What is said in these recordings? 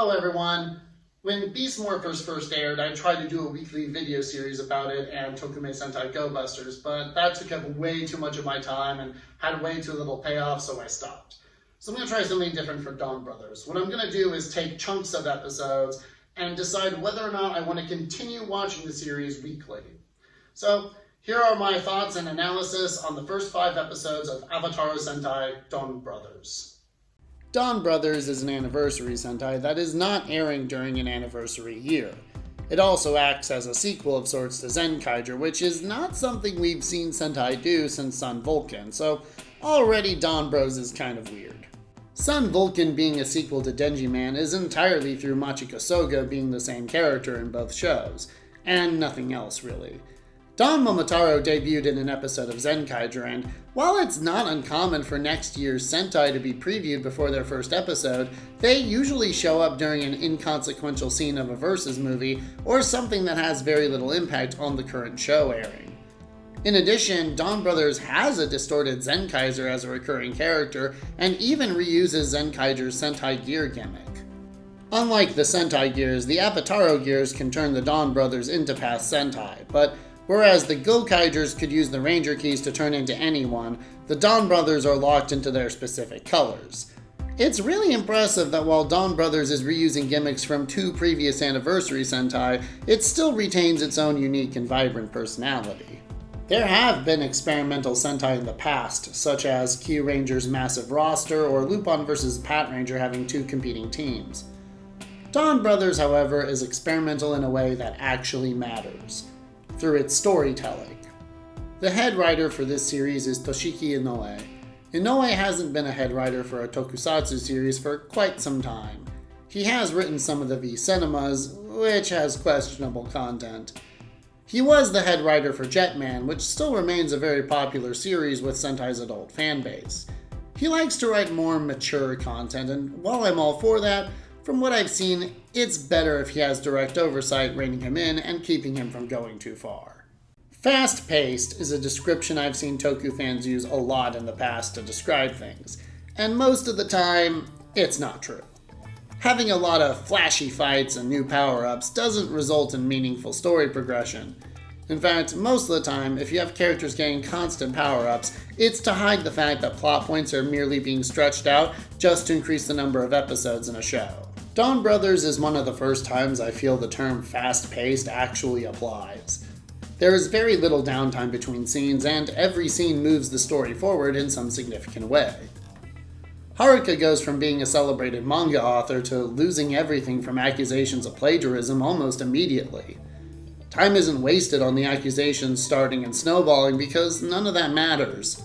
Hello everyone! When Beast Morphers first aired, I tried to do a weekly video series about it and Tokume Sentai Donbrothers, but that took up way too much of my time and had way too little payoff, so I stopped. So I'm going to try something different for Donbrothers. What I'm going to do is take chunks of episodes and decide whether or not I want to continue watching the series weekly. So here are my thoughts and analysis on the first 5 episodes of Avataro Sentai Donbrothers. Donbrothers is an anniversary Sentai that is not airing during an anniversary year. It also acts as a sequel of sorts to Zenkaiger, which is not something we've seen Sentai do since Sun Vulcan, so already Donbros is kind of weird. Sun Vulcan being a sequel to Denji Man is entirely through Machiko Soga being the same character in both shows, and nothing else really. Don Momotaro debuted in an episode of Zenkaiger, and while it's not uncommon for next year's Sentai to be previewed before their first episode, they usually show up during an inconsequential scene of a Versus movie or something that has very little impact on the current show airing. In addition, Donbrothers has a distorted Zenkaiser as a recurring character and even reuses Zenkaiger's Sentai gear gimmick. Unlike the Sentai gears, the Avataro gears can turn the Donbrothers into past Sentai, but whereas the Gokaigers could use the Ranger keys to turn into anyone, the Donbrothers are locked into their specific colors. It's really impressive that while Donbrothers is reusing gimmicks from 2 previous anniversary Sentai, it still retains its own unique and vibrant personality. There have been experimental Sentai in the past, such as Q-Ranger's massive roster or Lupin vs. Pat Ranger having 2 competing teams. Donbrothers, however, is experimental in a way that actually matters, through its storytelling. The head writer for this series is Toshiki Inoue. Inoue hasn't been a head writer for a tokusatsu series for quite some time. He has written some of the V-Cinemas, which has questionable content. He was the head writer for Jetman, which still remains a very popular series with Sentai's adult fanbase. He likes to write more mature content, and while I'm all for that, from what I've seen, it's better if he has direct oversight reining him in and keeping him from going too far. Fast-paced is a description I've seen Toku fans use a lot in the past to describe things, and most of the time, it's not true. Having a lot of flashy fights and new power-ups doesn't result in meaningful story progression. In fact, most of the time, if you have characters getting constant power-ups, it's to hide the fact that plot points are merely being stretched out just to increase the number of episodes in a show. Donbrothers is one of the first times I feel the term fast-paced actually applies. There is very little downtime between scenes, and every scene moves the story forward in some significant way. Haruka goes from being a celebrated manga author to losing everything from accusations of plagiarism almost immediately. Time isn't wasted on the accusations starting and snowballing because none of that matters.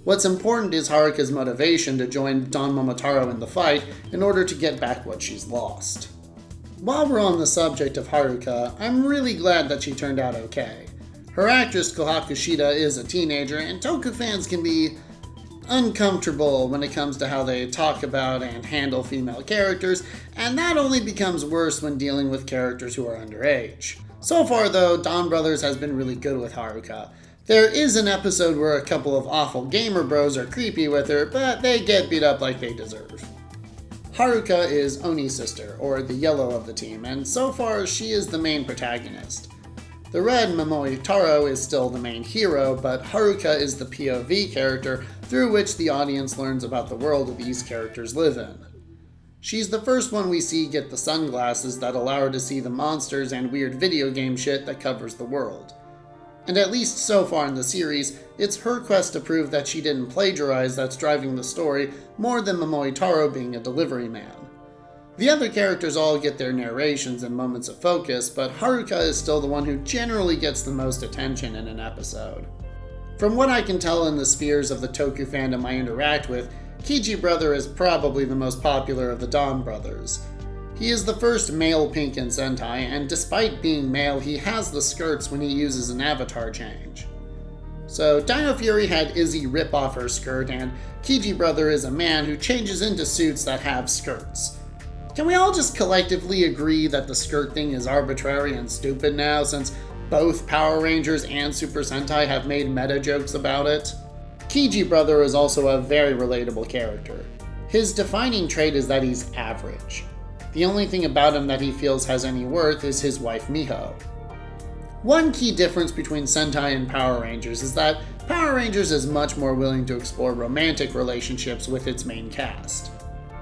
What's important is Haruka's motivation to join Don Momotaro in the fight in order to get back what she's lost. While we're on the subject of Haruka, I'm really glad that she turned out okay. Her actress Kohaku Shida is a teenager, and Toku fans can be uncomfortable when it comes to how they talk about and handle female characters, and that only becomes worse when dealing with characters who are underage. So far though, Donbrothers has been really good with Haruka. There is an episode where a couple of awful gamer bros are creepy with her, but they get beat up like they deserve. Haruka is Oni's sister, or the yellow of the team, and so far she is the main protagonist. The red Momoi Taro is still the main hero, but Haruka is the POV character through which the audience learns about the world these characters live in. She's the first one we see get the sunglasses that allow her to see the monsters and weird video game shit that covers the world. And at least so far in the series, it's her quest to prove that she didn't plagiarize that's driving the story more than Momoi Taro being a delivery man. The other characters all get their narrations and moments of focus, but Haruka is still the one who generally gets the most attention in an episode. From what I can tell in the spheres of the Toku fandom I interact with, Kiji Brother is probably the most popular of the Donbrothers. He is the first male pink in Sentai, and despite being male, he has the skirts when he uses an avatar change. So Dino Fury had Izzy rip off her skirt, and Kiji Brother is a man who changes into suits that have skirts. Can we all just collectively agree that the skirt thing is arbitrary and stupid now, since both Power Rangers and Super Sentai have made meta jokes about it? Kiji Brother is also a very relatable character. His defining trait is that he's average. The only thing about him that he feels has any worth is his wife Miho. One key difference between Sentai and Power Rangers is that Power Rangers is much more willing to explore romantic relationships with its main cast.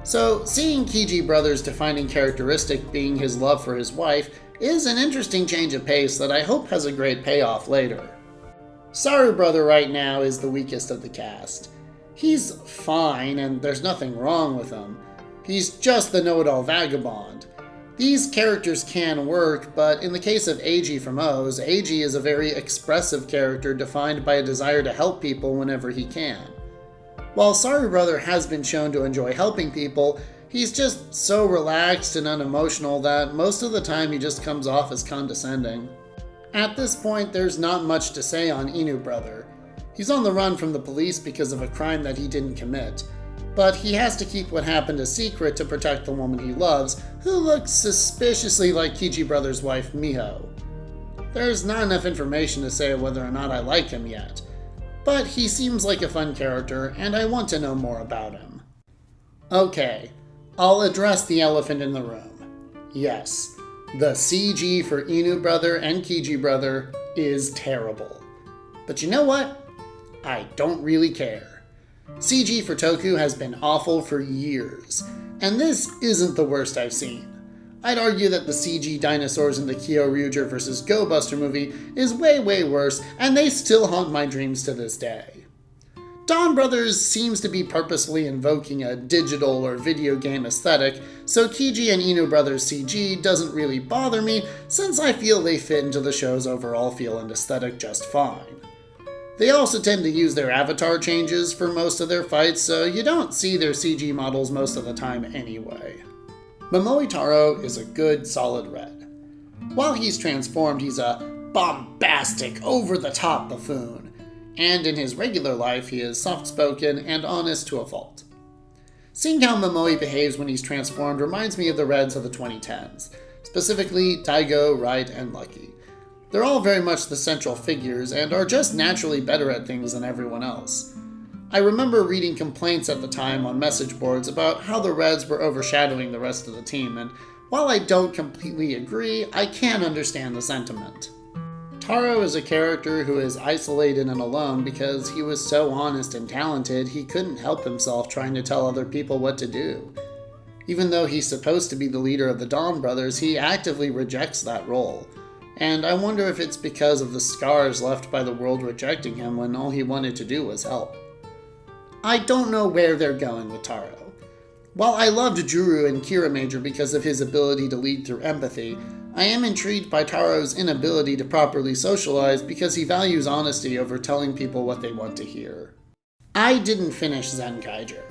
So, seeing Kiji Brother's defining characteristic being his love for his wife is an interesting change of pace that I hope has a great payoff later. Saru Brother right now is the weakest of the cast. He's fine and there's nothing wrong with him. He's just the know-it-all vagabond. These characters can work, but in the case of Eiji from O's, Eiji is a very expressive character defined by a desire to help people whenever he can. While Saru Brother has been shown to enjoy helping people, he's just so relaxed and unemotional that most of the time he just comes off as condescending. At this point, there's not much to say on Inu Brother. He's on the run from the police because of a crime that he didn't commit, but he has to keep what happened a secret to protect the woman he loves, who looks suspiciously like Kiji Brother's wife Miho. There's not enough information to say whether or not I like him yet, but he seems like a fun character and I want to know more about him. Okay, I'll address the elephant in the room. Yes, the CG for Inu Brother and Kiji Brother is terrible. But you know what? I don't really care. CG for Toku has been awful for years, and this isn't the worst I've seen. I'd argue that the CG dinosaurs in the Kyoryuger vs. Go Buster movie is way worse, and they still haunt my dreams to this day. Donbrothers seems to be purposefully invoking a digital or video game aesthetic, so Kiji and Inu Brothers CG doesn't really bother me since I feel they fit into the show's overall feel and aesthetic just fine. They also tend to use their avatar changes for most of their fights, so you don't see their CG models most of the time anyway. Momoi Taro is a good, solid red. While he's transformed, he's a bombastic, over-the-top buffoon, and in his regular life he is soft-spoken and honest to a fault. Seeing how Momoi behaves when he's transformed reminds me of the Reds of the 2010s, specifically Daigo, Wright, and Lucky. They're all very much the central figures and are just naturally better at things than everyone else. I remember reading complaints at the time on message boards about how the Reds were overshadowing the rest of the team, and while I don't completely agree, I can understand the sentiment. Taro is a character who is isolated and alone because he was so honest and talented he couldn't help himself trying to tell other people what to do. Even though he's supposed to be the leader of the Donbrothers, he actively rejects that role. And I wonder if it's because of the scars left by the world rejecting him when all he wanted to do was help. I don't know where they're going with Taro. While I loved Juru and Kira Major because of his ability to lead through empathy, I am intrigued by Taro's inability to properly socialize because he values honesty over telling people what they want to hear. I didn't finish Zenkaiger.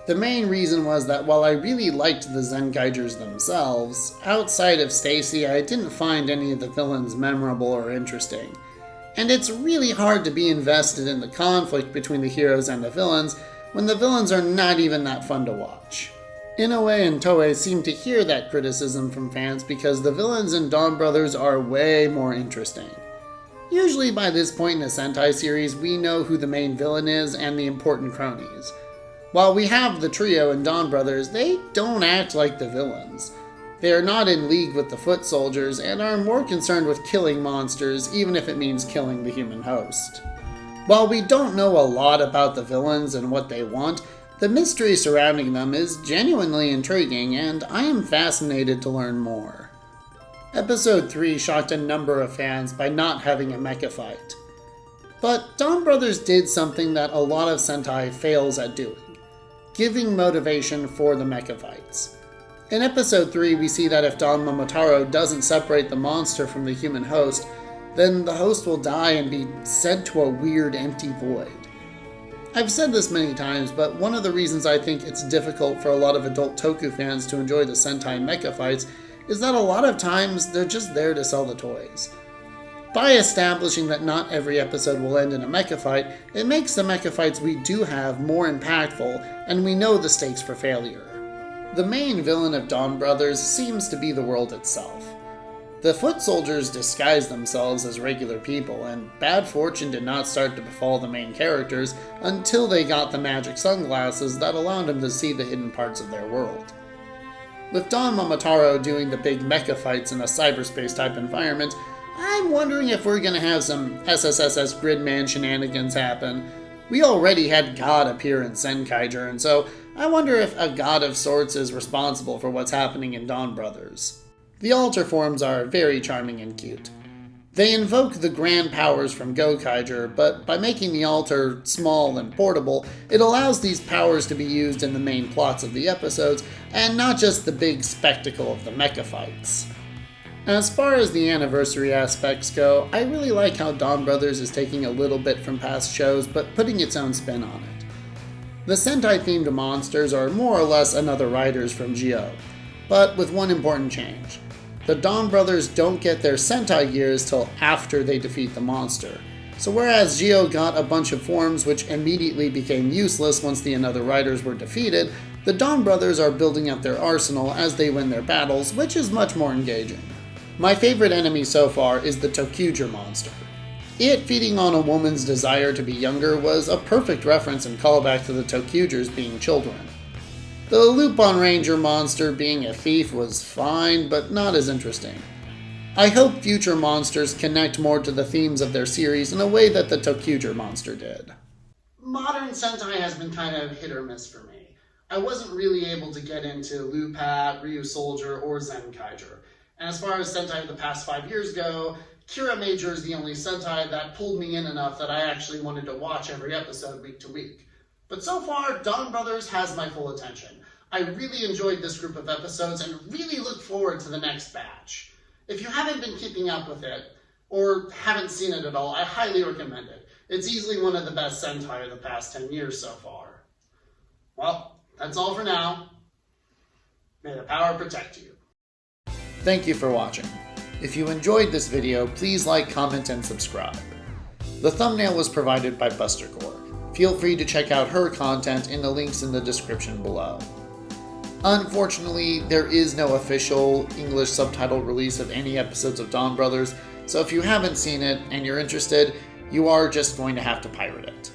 The main reason was that while I really liked the Zenkaigers themselves, outside of Stacy I didn't find any of the villains memorable or interesting. And it's really hard to be invested in the conflict between the heroes and the villains when the villains are not even that fun to watch. Inoue and Toei seem to hear that criticism from fans because the villains in Donbrothers are way more interesting. Usually by this point in a Sentai series we know who the main villain is and the important cronies. While we have the trio in Donbrothers, they don't act like the villains. They are not in league with the foot soldiers and are more concerned with killing monsters, even if it means killing the human host. While we don't know a lot about the villains and what they want, the mystery surrounding them is genuinely intriguing, and I am fascinated to learn more. Episode 3 shocked a number of fans by not having a mecha fight. But Donbrothers did something that a lot of Sentai fails at doing: giving motivation for the mecha fights. In episode 3, we see that if Don Momotaro doesn't separate the monster from the human host, then the host will die and be sent to a weird empty void. I've said this many times, but one of the reasons I think it's difficult for a lot of adult Toku fans to enjoy the Sentai mecha fights is that a lot of times they're just there to sell the toys. By establishing that not every episode will end in a mecha fight, it makes the mecha fights we do have more impactful, and we know the stakes for failure. The main villain of Donbrothers seems to be the world itself. The foot soldiers disguise themselves as regular people, and bad fortune did not start to befall the main characters until they got the magic sunglasses that allowed them to see the hidden parts of their world. With Don Momotaro doing the big mecha fights in a cyberspace type environment, I'm wondering if we're gonna have some SSSS Gridman shenanigans happen. We already had God appear in Senkaiger, and so I wonder if a god of sorts is responsible for what's happening in Donbrothers. The altar forms are very charming and cute. They invoke the grand powers from Gokaiger, but by making the altar small and portable, it allows these powers to be used in the main plots of the episodes, and not just the big spectacle of the mecha fights. As far as the anniversary aspects go, I really like how Donbrothers is taking a little bit from past shows, but putting its own spin on it. The Sentai-themed monsters are more or less another Riders from Geo, but with one important change. The Donbrothers don't get their Sentai gears till after they defeat the monster. So whereas Geo got a bunch of forms which immediately became useless once the Another Riders were defeated, the Donbrothers are building up their arsenal as they win their battles, which is much more engaging. My favorite enemy so far is the Tokuger monster. It feeding on a woman's desire to be younger was a perfect reference and callback to the Tokugers being children. The Lupin Ranger monster being a thief was fine, but not as interesting. I hope future monsters connect more to the themes of their series in a way that the Tokuger monster did. Modern Sentai has been kind of hit or miss for me. I wasn't really able to get into Lupat, Ryu Soldier, or Zenkaiger. And as far as Sentai of the past 5 years go, Kira Major is the only Sentai that pulled me in enough that I actually wanted to watch every episode week to week. But so far, Donbrothers has my full attention. I really enjoyed this group of episodes and really look forward to the next batch. If you haven't been keeping up with it, or haven't seen it at all, I highly recommend it. It's easily one of the best Sentai of the past 10 years so far. Well, that's all for now. May the power protect you. Thank you for watching. If you enjoyed this video, please like, comment, and subscribe. The thumbnail was provided by Bustercore. Feel free to check out her content in the links in the description below. Unfortunately, there is no official English subtitle release of any episodes of Donbrothers, so if you haven't seen it and you're interested, you are just going to have to pirate it.